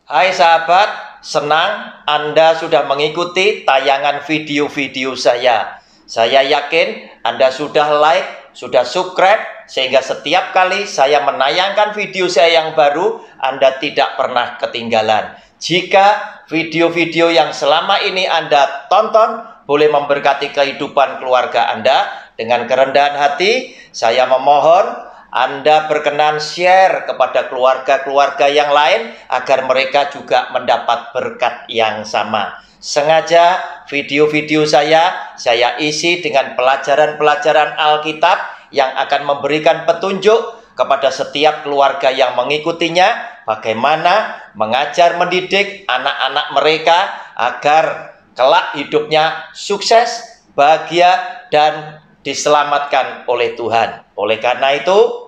Hai sahabat, senang Anda sudah mengikuti tayangan video-video saya. Saya yakin Anda sudah like, sudah subscribe, sehingga setiap kali saya menayangkan video saya yang baru, Anda tidak pernah ketinggalan. Jika video-video yang selama ini Anda tonton boleh memberkati kehidupan keluarga Anda, dengan kerendahan hati, saya memohon Anda berkenan share kepada keluarga-keluarga yang lain agar mereka juga mendapat berkat yang sama. Sengaja video-video saya isi dengan pelajaran-pelajaran Alkitab yang akan memberikan petunjuk kepada setiap keluarga yang mengikutinya bagaimana mengajar mendidik anak-anak mereka agar kelak hidupnya sukses, bahagia, dan diselamatkan oleh Tuhan. Oleh karena itu,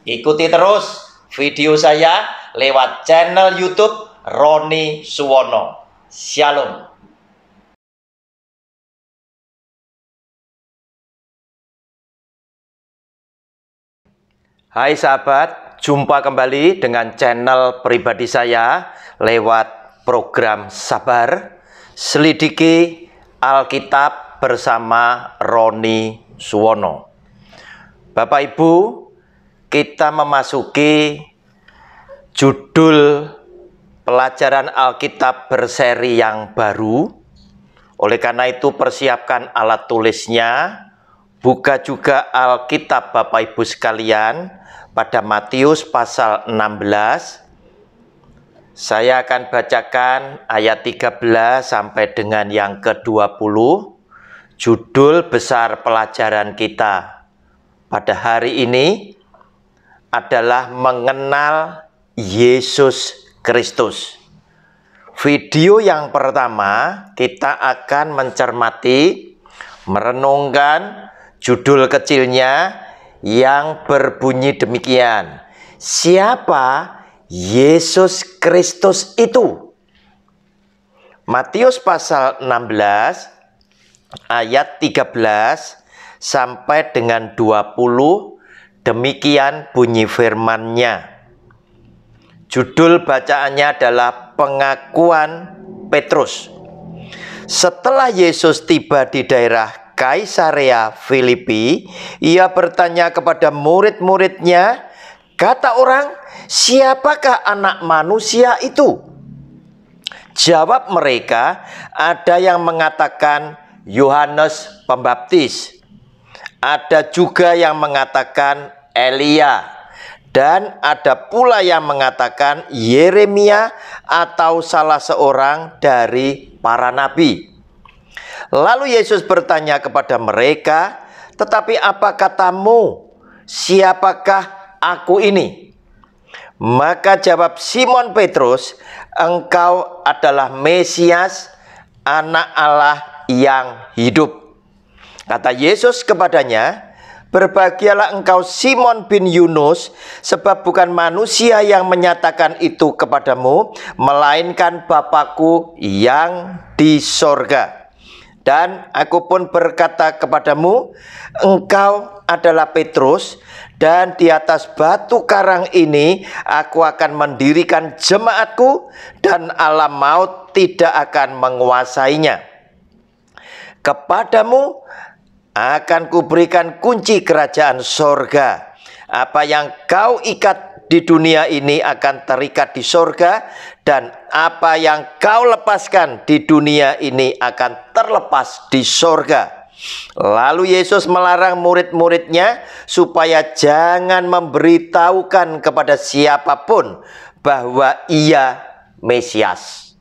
ikuti terus video saya lewat channel YouTube Roni Suwono. Shalom. Hai sahabat, jumpa kembali dengan channel pribadi saya lewat program Sabar, Selidiki Alkitab bersama Roni Suwono. Bapak Ibu, kita memasuki judul pelajaran Alkitab berseri yang baru. Oleh karena itu persiapkan alat tulisnya, buka juga Alkitab Bapak Ibu sekalian pada Matius pasal 16. Saya akan bacakan ayat 13 sampai dengan yang ke-20. Judul besar pelajaran kita pada hari ini adalah mengenal Yesus Kristus. Video yang pertama kita akan mencermati, merenungkan judul kecilnya yang berbunyi demikian. Siapa Yesus Kristus itu? Matius pasal 16 ayat 13 sampai dengan 20. Demikian bunyi firman-Nya. Judul bacaannya adalah pengakuan Petrus. Setelah Yesus tiba di daerah Kaisarea Filipi, ia bertanya kepada murid-muridnya, kata orang, siapakah anak manusia itu? Jawab mereka, ada yang mengatakan Yohanes Pembaptis, ada juga yang mengatakan Elia, dan ada pula yang mengatakan Yeremia atau salah seorang dari para nabi. Lalu Yesus bertanya kepada mereka, tetapi apa katamu? Siapakah aku ini? Maka jawab Simon Petrus, engkau adalah Mesias, anak Allah yang hidup. Kata Yesus kepadanya, berbahagialah engkau Simon bin Yunus, sebab bukan manusia yang menyatakan itu kepadamu, melainkan Bapa-Ku yang di sorga. Dan aku pun berkata kepadamu, engkau adalah Petrus, dan di atas batu karang ini aku akan mendirikan jemaatku, dan alam maut tidak akan menguasainya. Kepadamu akan kuberikan kunci kerajaan sorga. Apa yang kau ikat di dunia ini akan terikat di sorga, dan apa yang kau lepaskan di dunia ini akan terlepas di sorga. Lalu Yesus melarang murid-muridnya supaya jangan memberitahukan kepada siapapun bahwa ia Mesias.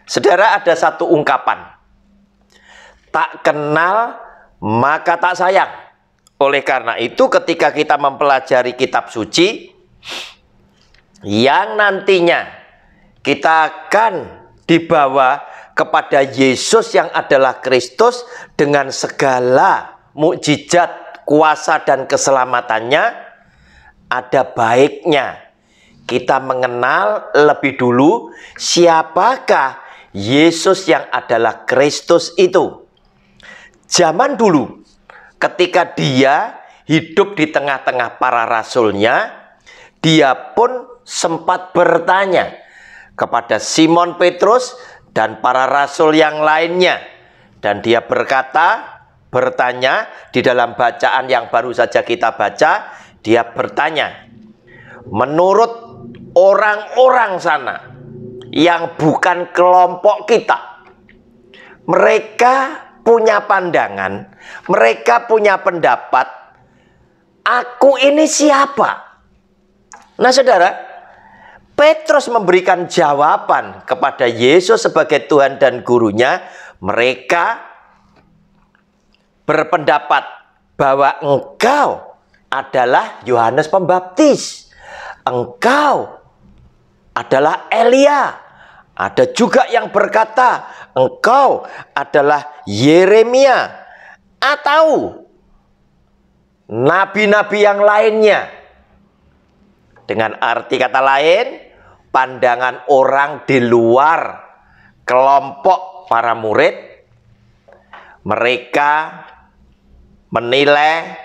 Saudara, ada satu ungkapan, tak kenal maka tak sayang. Oleh karena itu ketika kita mempelajari kitab suci yang nantinya kita akan dibawa kepada Yesus yang adalah Kristus dengan segala mukjizat, kuasa dan keselamatannya, ada baiknya kita mengenal lebih dulu siapakah Yesus yang adalah Kristus itu. Zaman dulu, ketika dia hidup di tengah-tengah para rasulnya, dia pun sempat bertanya kepada Simon Petrus dan para rasul yang lainnya. Dan dia bertanya di dalam bacaan yang baru saja kita baca, dia bertanya, menurut orang-orang sana yang bukan kelompok kita, mereka punya pandangan, mereka punya pendapat, aku ini siapa? Nah saudara, Petrus memberikan jawaban kepada Yesus sebagai Tuhan dan gurunya. Mereka berpendapat bahwa engkau adalah Yohanes Pembaptis, engkau adalah Elia. Ada juga yang berkata engkau adalah Yeremia atau nabi-nabi yang lainnya. Dengan arti kata lain, pandangan orang di luar kelompok para murid, mereka menilai,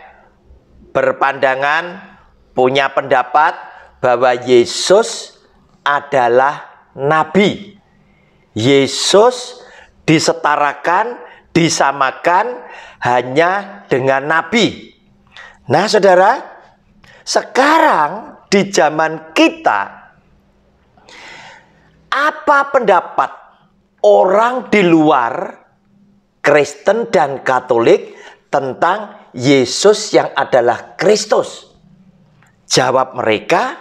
berpandangan, punya pendapat bahwa Yesus adalah nabi. Yesus disetarakan, disamakan hanya dengan nabi. Nah saudara, sekarang di zaman kita, apa pendapat orang di luar Kristen dan Katolik tentang Yesus yang adalah Kristus? Jawab mereka,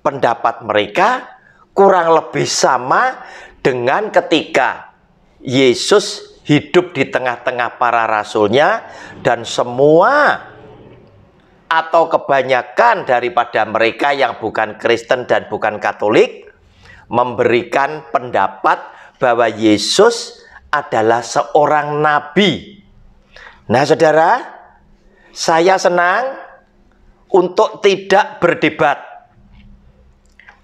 pendapat mereka kurang lebih sama dengan ketika Yesus hidup di tengah-tengah para rasulnya, dan semua atau kebanyakan daripada mereka yang bukan Kristen dan bukan Katolik memberikan pendapat bahwa Yesus adalah seorang nabi. Nah saudara, saya senang untuk tidak berdebat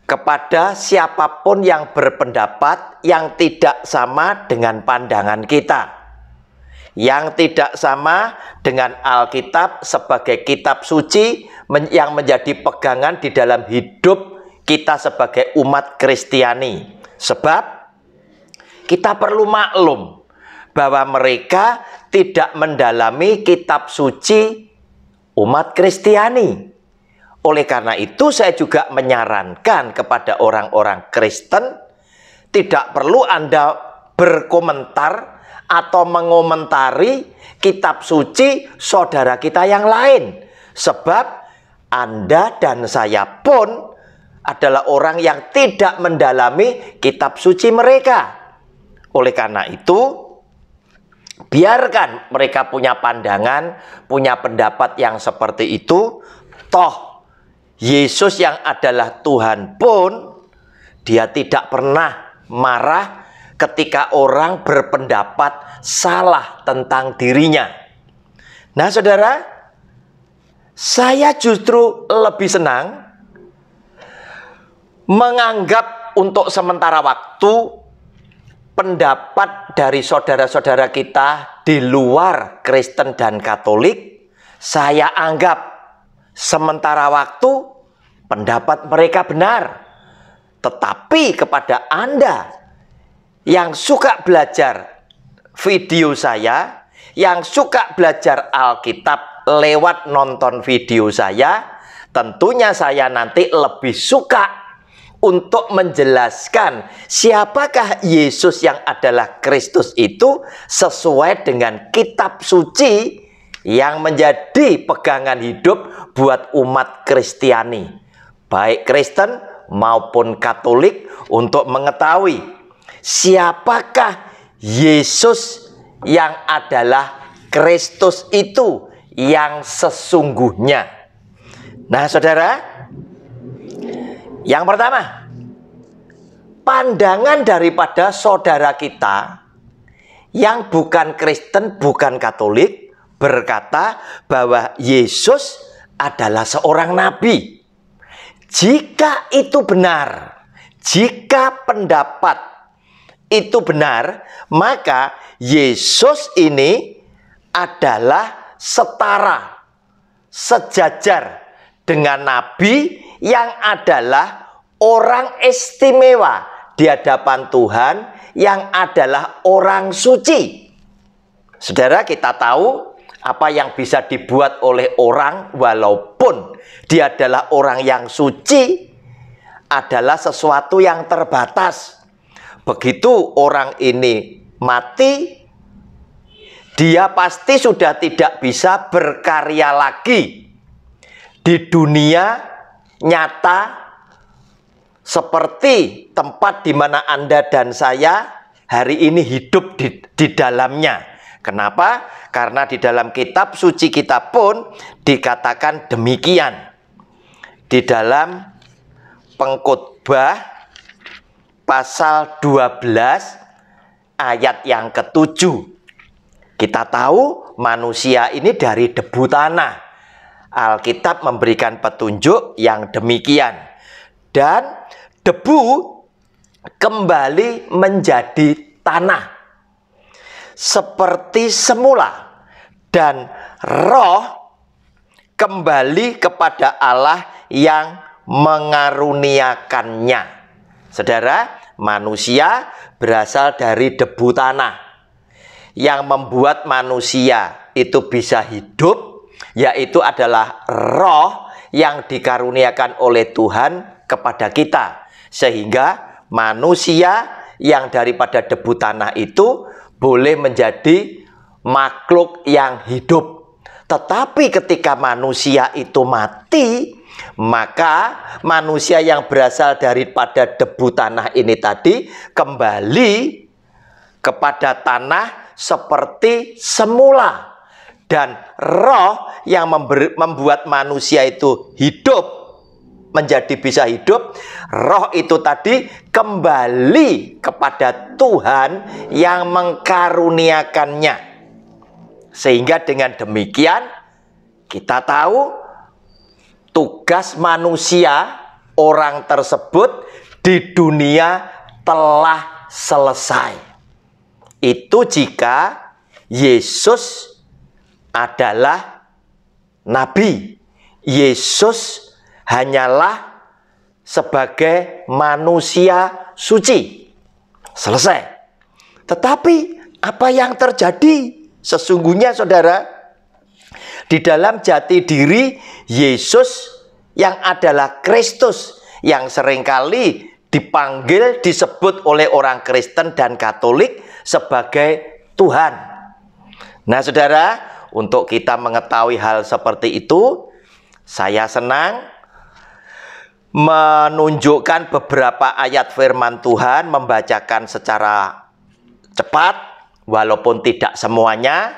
kepada siapapun yang berpendapat yang tidak sama dengan pandangan kita, yang tidak sama dengan Alkitab sebagai kitab suci yang menjadi pegangan di dalam hidup kita sebagai umat Kristiani. Sebab kita perlu maklum bahwa mereka tidak mendalami kitab suci umat Kristiani. Oleh karena itu saya juga menyarankan kepada orang-orang Kristen, tidak perlu Anda berkomentar atau mengomentari kitab suci saudara kita yang lain. Sebab Anda dan saya pun adalah orang yang tidak mendalami kitab suci mereka. Oleh karena itu, biarkan mereka punya pandangan, punya pendapat yang seperti itu. Toh, Yesus yang adalah Tuhan pun, dia tidak pernah marah ketika orang berpendapat salah tentang dirinya. Nah saudara, saya justru lebih senang menganggap untuk sementara waktu pendapat dari saudara-saudara kita di luar Kristen dan Katolik, saya anggap sementara waktu pendapat mereka benar. Tetapi kepada Anda yang suka belajar video saya, yang suka belajar Alkitab lewat nonton video saya, tentunya saya nanti lebih suka untuk menjelaskan siapakah Yesus yang adalah Kristus itu sesuai dengan kitab suci yang menjadi pegangan hidup buat umat Kristiani, baik Kristen maupun Katolik, untuk mengetahui siapakah Yesus yang adalah Kristus itu yang sesungguhnya. Nah saudara, yang pertama, pandangan daripada saudara kita yang bukan Kristen, bukan Katolik, berkata bahwa Yesus adalah seorang nabi. Jika itu benar, jika pendapat itu benar, maka Yesus ini adalah setara, sejajar dengan nabi yang adalah orang istimewa di hadapan Tuhan yang adalah orang suci. Saudara, kita tahu apa yang bisa dibuat oleh orang walaupun dia adalah orang yang suci adalah sesuatu yang terbatas. Begitu orang ini mati, dia pasti sudah tidak bisa berkarya lagi di dunia nyata seperti tempat di mana Anda dan saya hari ini hidup di dalamnya. Kenapa? Karena di dalam kitab suci kita pun dikatakan demikian. Di dalam Pengkhotbah pasal 12 ayat yang ke-7. Kita tahu manusia ini dari debu tanah. Alkitab memberikan petunjuk yang demikian. Dan debu kembali menjadi tanah seperti semula, dan roh kembali kepada Allah yang mengaruniakannya. Saudara, manusia berasal dari debu tanah. Yang membuat manusia itu bisa hidup, yaitu adalah roh yang dikaruniakan oleh Tuhan kepada kita. Sehingga manusia yang daripada debu tanah itu boleh menjadi makhluk yang hidup. Tetapi ketika manusia itu mati, maka manusia yang berasal daripada debu tanah ini tadi kembali kepada tanah seperti semula. Dan roh yang membuat manusia itu hidup, menjadi bisa hidup, roh itu tadi kembali kepada Tuhan yang mengkaruniakannya. Sehingga dengan demikian kita tahu tugas manusia, orang tersebut di dunia telah selesai. Itu jika Yesus adalah nabi. Yesus hanyalah sebagai manusia suci. Selesai. Tetapi apa yang terjadi? Sesungguhnya saudara, di dalam jati diri Yesus yang adalah Kristus, yang seringkali dipanggil, disebut oleh orang Kristen dan Katolik sebagai Tuhan. Nah saudara, untuk kita mengetahui hal seperti itu, saya senang menunjukkan beberapa ayat firman Tuhan, membacakan secara cepat, walaupun tidak semuanya,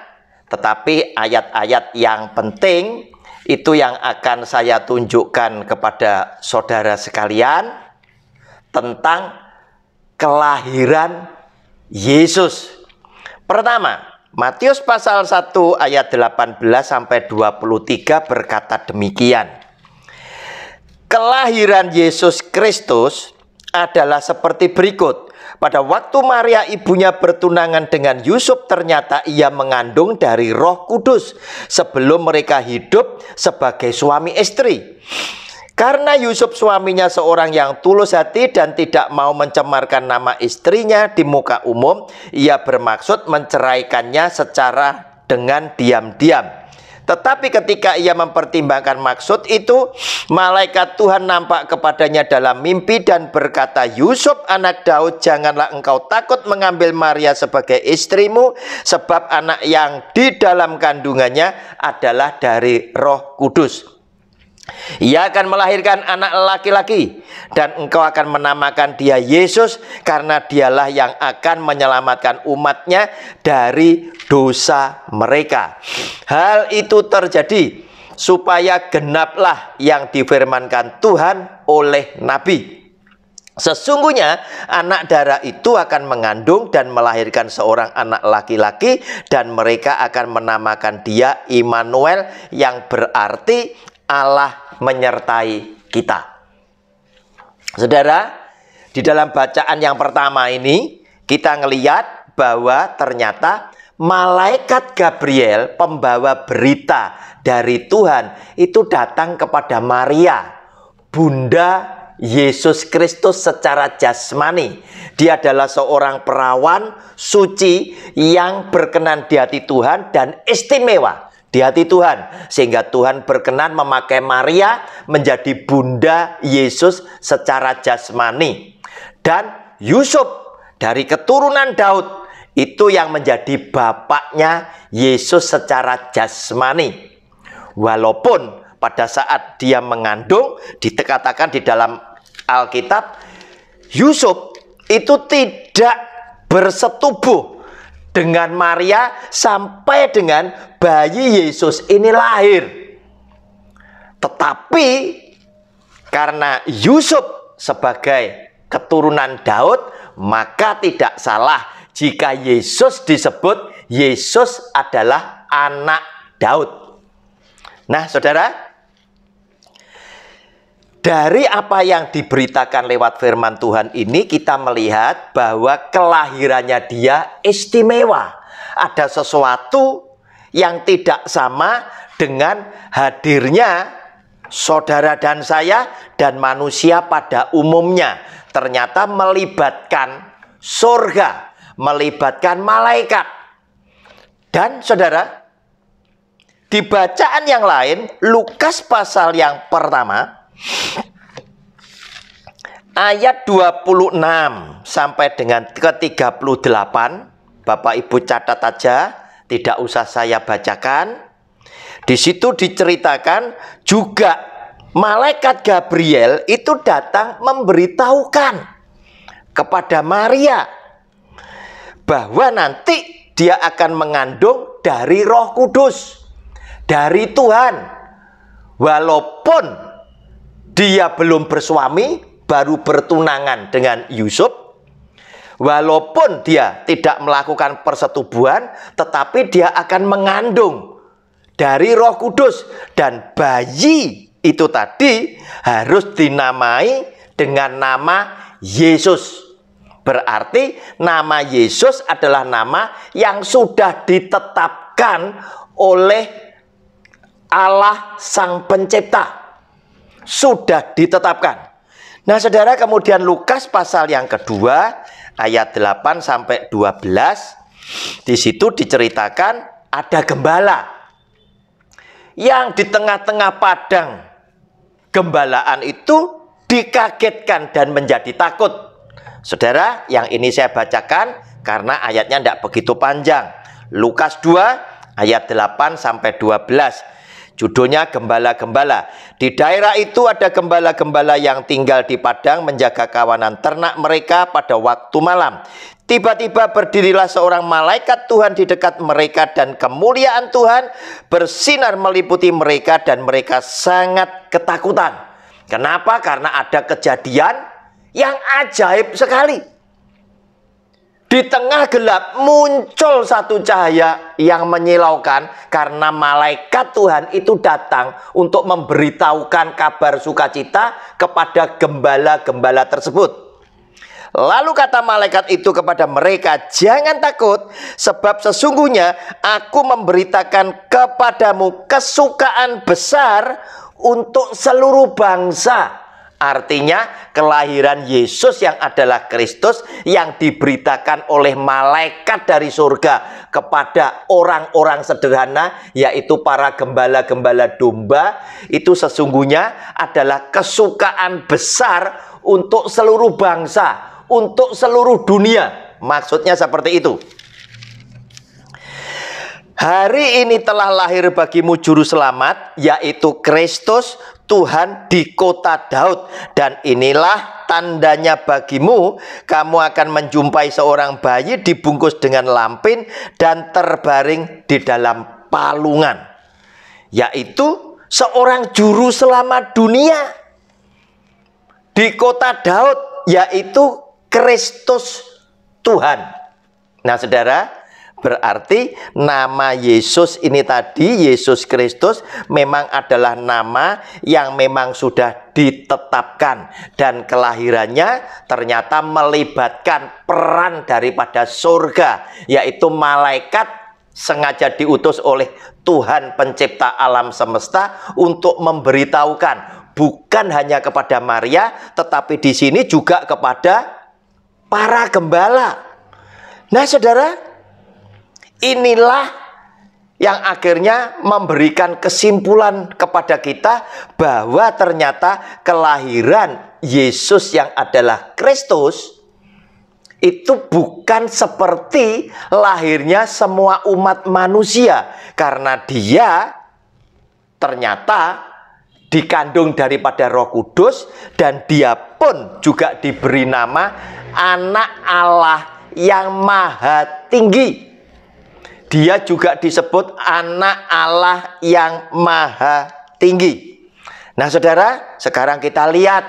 tetapi ayat-ayat yang penting itu yang akan saya tunjukkan kepada saudara sekalian tentang kelahiran Yesus. Pertama, Matius pasal 1 ayat 18 sampai 23 berkata demikian. Kelahiran Yesus Kristus adalah seperti berikut. Pada waktu Maria ibunya bertunangan dengan Yusuf, ternyata ia mengandung dari Roh Kudus sebelum mereka hidup sebagai suami istri. Karena Yusuf suaminya seorang yang tulus hati dan tidak mau mencemarkan nama istrinya di muka umum, ia bermaksud menceraikannya secara dengan diam-diam. Tetapi ketika ia mempertimbangkan maksud itu, malaikat Tuhan nampak kepadanya dalam mimpi dan berkata, Yusuf anak Daud, janganlah engkau takut mengambil Maria sebagai istrimu, sebab anak yang di dalam kandungannya adalah dari Roh Kudus. Ia akan melahirkan anak laki-laki, dan engkau akan menamakan dia Yesus, karena dialah yang akan menyelamatkan umatnya dari dosa mereka. Hal itu terjadi supaya genaplah yang difirmankan Tuhan oleh Nabi. Sesungguhnya anak darah itu akan mengandung dan melahirkan seorang anak laki-laki, dan mereka akan menamakan dia Immanuel, yang berarti Allah menyertai kita. Saudara, di dalam bacaan yang pertama ini kita ngelihat bahwa ternyata malaikat Gabriel, pembawa berita dari Tuhan, itu datang kepada Maria, bunda Yesus Kristus secara jasmani. Dia adalah seorang perawan suci yang berkenan di hati Tuhan dan istimewa di hati Tuhan. Sehingga Tuhan berkenan memakai Maria menjadi bunda Yesus secara jasmani. Dan Yusuf dari keturunan Daud itu yang menjadi bapaknya Yesus secara jasmani. Walaupun pada saat dia mengandung, dikatakan di dalam Alkitab, Yusuf itu tidak bersetubuh dengan Maria sampai dengan bayi Yesus ini lahir. Tetapi karena Yusuf sebagai keturunan Daud, maka tidak salah jika Yesus disebut Yesus adalah anak Daud. Nah, saudara, dari apa yang diberitakan lewat firman Tuhan ini, kita melihat bahwa kelahirannya dia istimewa. Ada sesuatu yang tidak sama dengan hadirnya saudara dan saya dan manusia pada umumnya. Ternyata melibatkan surga, melibatkan malaikat. Dan saudara, di bacaan yang lain, Lukas pasal yang pertama, ayat 26 sampai dengan ke-38, Bapak Ibu catat aja, tidak usah saya bacakan. Di situ diceritakan juga malaikat Gabriel itu datang memberitahukan kepada Maria bahwa nanti dia akan mengandung dari Roh Kudus, dari Tuhan. Walaupun dia belum bersuami, baru bertunangan dengan Yusuf. Walaupun dia tidak melakukan persetubuhan, tetapi dia akan mengandung dari Roh Kudus. Dan bayi itu tadi harus dinamai dengan nama Yesus. Berarti nama Yesus adalah nama yang sudah ditetapkan oleh Allah Sang Pencipta. Sudah ditetapkan. Nah, saudara, kemudian Lukas pasal yang kedua ayat 8 sampai 12, di situ diceritakan ada gembala yang di tengah-tengah padang gembalaan itu dikagetkan dan menjadi takut. Saudara, yang ini saya bacakan karena ayatnya tidak begitu panjang. Lukas 2 ayat 8 sampai 12. Judulnya Gembala-Gembala. Di daerah itu ada gembala-gembala yang tinggal di padang menjaga kawanan ternak mereka pada waktu malam. Tiba-tiba berdirilah seorang malaikat Tuhan di dekat mereka dan kemuliaan Tuhan bersinar meliputi mereka dan mereka sangat ketakutan. Kenapa? Karena ada kejadian yang ajaib sekali. Di tengah gelap muncul satu cahaya yang menyilaukan karena malaikat Tuhan itu datang untuk memberitahukan kabar sukacita kepada gembala-gembala tersebut. Lalu kata malaikat itu kepada mereka, "Jangan takut, sebab sesungguhnya aku memberitakan kepadamu kesukaan besar untuk seluruh bangsa." Artinya kelahiran Yesus yang adalah Kristus yang diberitakan oleh malaikat dari surga kepada orang-orang sederhana, yaitu para gembala-gembala domba, itu sesungguhnya adalah kesukaan besar untuk seluruh bangsa, untuk seluruh dunia. Maksudnya seperti itu. Hari ini telah lahir bagimu juru selamat, yaitu Kristus Tuhan di kota Daud. Dan inilah tandanya bagimu, kamu akan menjumpai seorang bayi dibungkus dengan lampin dan terbaring di dalam palungan, yaitu seorang juru selamat dunia di kota Daud, yaitu Kristus Tuhan. Nah, saudara, berarti nama Yesus ini tadi, Yesus Kristus, memang adalah nama yang memang sudah ditetapkan. Dan kelahirannya ternyata melibatkan peran daripada surga, yaitu malaikat sengaja diutus oleh Tuhan pencipta alam semesta untuk memberitahukan bukan hanya kepada Maria, tetapi di sini juga kepada para gembala. Nah, saudara, inilah yang akhirnya memberikan kesimpulan kepada kita bahwa ternyata kelahiran Yesus yang adalah Kristus itu bukan seperti lahirnya semua umat manusia, karena dia ternyata dikandung daripada Roh Kudus, dan dia pun juga diberi nama Anak Allah yang Maha Tinggi. Dia juga disebut Anak Allah yang Maha Tinggi. Nah, saudara, sekarang kita lihat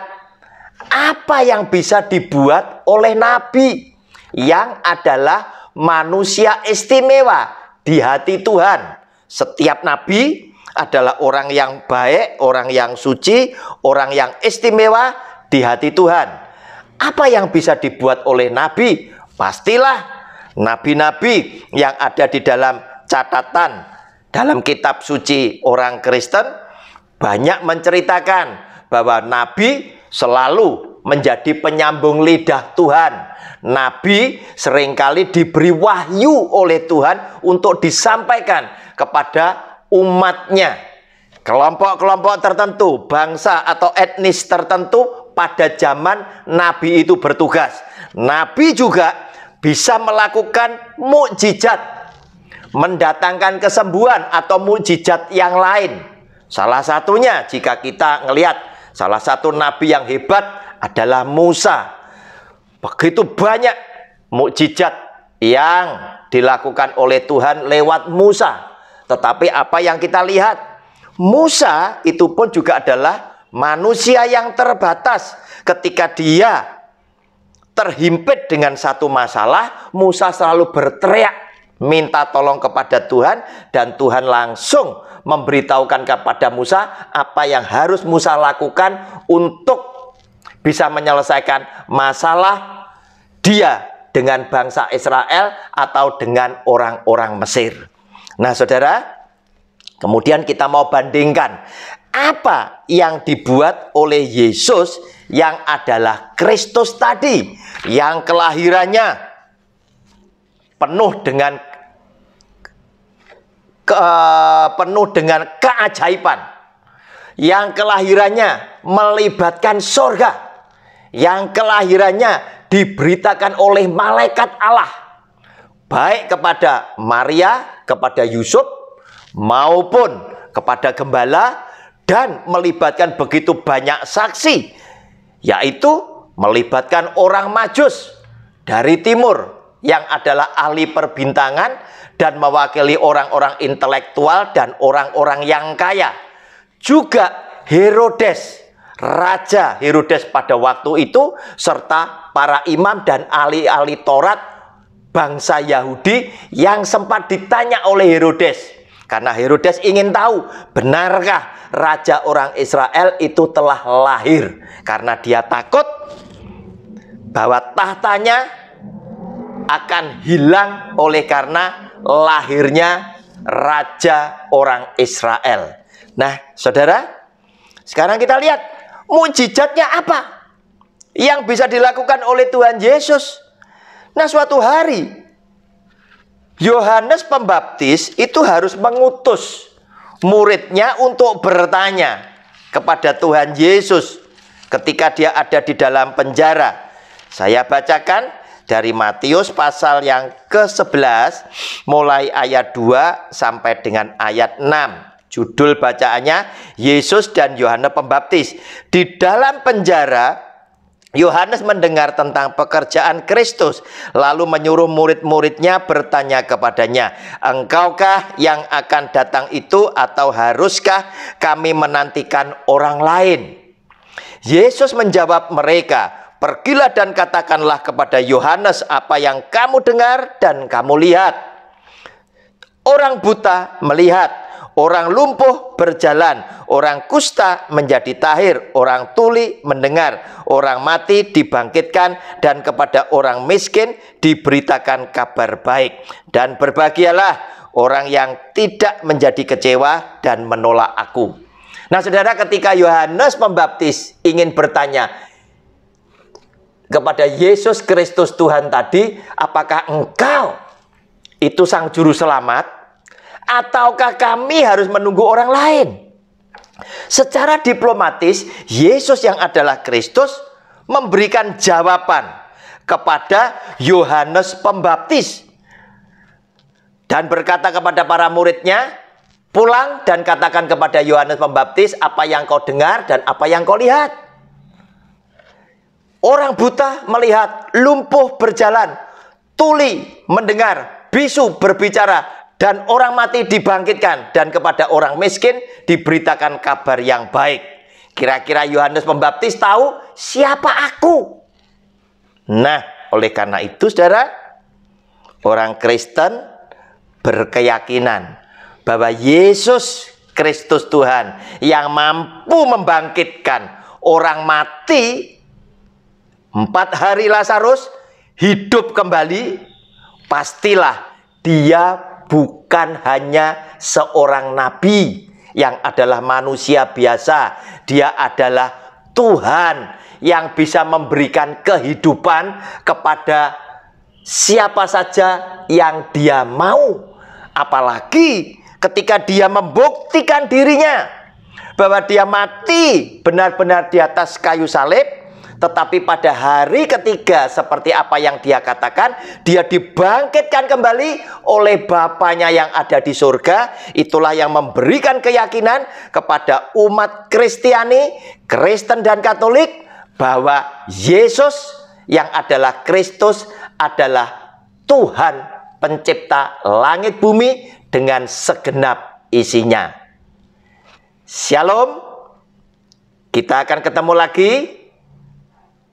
apa yang bisa dibuat oleh nabi yang adalah manusia istimewa di hati Tuhan. Setiap nabi adalah orang yang baik, orang yang suci, orang yang istimewa di hati Tuhan. Apa yang bisa dibuat oleh nabi? Pastilah nabi-nabi yang ada di dalam catatan dalam kitab suci orang Kristen banyak menceritakan bahwa nabi selalu menjadi penyambung lidah Tuhan. Nabi seringkali diberi wahyu oleh Tuhan untuk disampaikan kepada umatnya, kelompok-kelompok tertentu, bangsa atau etnis tertentu pada zaman nabi itu bertugas. Nabi juga bisa melakukan mukjizat, mendatangkan kesembuhan atau mukjizat yang lain. Salah satunya, jika kita ngelihat salah satu nabi yang hebat adalah Musa. Begitu banyak mukjizat yang dilakukan oleh Tuhan lewat Musa. Tetapi apa yang kita lihat? Musa itu pun juga adalah manusia yang terbatas. Ketika dia terhimpit dengan satu masalah, Musa selalu berteriak minta tolong kepada Tuhan, dan Tuhan langsung memberitahukan kepada Musa apa yang harus Musa lakukan untuk bisa menyelesaikan masalah dia dengan bangsa Israel atau dengan orang-orang Mesir. Nah, saudara, kemudian kita mau bandingkan apa yang dibuat oleh Yesus yang adalah Kristus tadi, yang kelahirannya penuh dengan keajaiban, yang kelahirannya melibatkan surga, yang kelahirannya diberitakan oleh malaikat Allah, baik kepada Maria, kepada Yusuf, maupun kepada gembala, dan melibatkan begitu banyak saksi, yaitu melibatkan orang Majus dari timur yang adalah ahli perbintangan dan mewakili orang-orang intelektual dan orang-orang yang kaya. Juga Herodes, Raja Herodes pada waktu itu, serta para imam dan ahli-ahli Taurat bangsa Yahudi yang sempat ditanya oleh Herodes. Karena Herodes ingin tahu, benarkah Raja orang Israel itu telah lahir. Karena dia takut bahwa tahtanya akan hilang oleh karena lahirnya Raja orang Israel. Nah, saudara, sekarang kita lihat mukjizatnya apa yang bisa dilakukan oleh Tuhan Yesus. Nah, suatu hari Yohanes Pembaptis itu harus mengutus muridnya untuk bertanya kepada Tuhan Yesus ketika dia ada di dalam penjara. Saya bacakan dari Matius pasal yang ke-11 mulai ayat 2 sampai dengan ayat 6. Judul bacaannya Yesus dan Yohanes Pembaptis. Di dalam penjara Yohanes mendengar tentang pekerjaan Kristus, lalu menyuruh murid-muridnya bertanya kepadanya, "Engkaukah yang akan datang itu, atau haruskah kami menantikan orang lain?" Yesus menjawab mereka, "Pergilah dan katakanlah kepada Yohanes apa yang kamu dengar dan kamu lihat. Orang buta melihat, orang lumpuh berjalan, orang kusta menjadi tahir, orang tuli mendengar, orang mati dibangkitkan, dan kepada orang miskin diberitakan kabar baik. Dan berbahagialah orang yang tidak menjadi kecewa dan menolak aku." Nah, saudara, ketika Yohanes Pembaptis ingin bertanya kepada Yesus Kristus Tuhan tadi, apakah engkau itu sang juru selamat, ataukah kami harus menunggu orang lain? Secara diplomatis, Yesus yang adalah Kristus memberikan jawaban kepada Yohanes Pembaptis dan berkata kepada para muridnya, pulang dan katakan kepada Yohanes Pembaptis apa yang kau dengar dan apa yang kau lihat. Orang buta melihat, lumpuh berjalan, tuli mendengar, bisu berbicara, dan orang mati dibangkitkan, dan kepada orang miskin diberitakan kabar yang baik. Kira-kira Yohanes Pembaptis tahu siapa aku? Nah, oleh karena itu, saudara, orang Kristen berkeyakinan bahwa Yesus Kristus Tuhan yang mampu membangkitkan orang mati 4 hari Lazarus hidup kembali, pastilah dia bukan hanya seorang nabi yang adalah manusia biasa. Dia adalah Tuhan yang bisa memberikan kehidupan kepada siapa saja yang dia mau. Apalagi ketika dia membuktikan dirinya bahwa dia mati benar-benar di atas kayu salib, tetapi pada hari ketiga seperti apa yang dia katakan, dia dibangkitkan kembali oleh Bapanya yang ada di surga. Itulah yang memberikan keyakinan kepada umat Kristiani, Kristen dan Katolik, bahwa Yesus yang adalah Kristus adalah Tuhan pencipta langit bumi dengan segenap isinya. Shalom. Kita akan ketemu lagi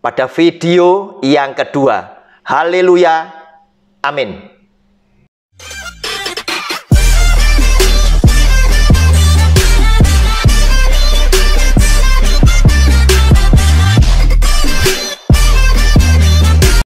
pada video yang kedua. Haleluya. Amin.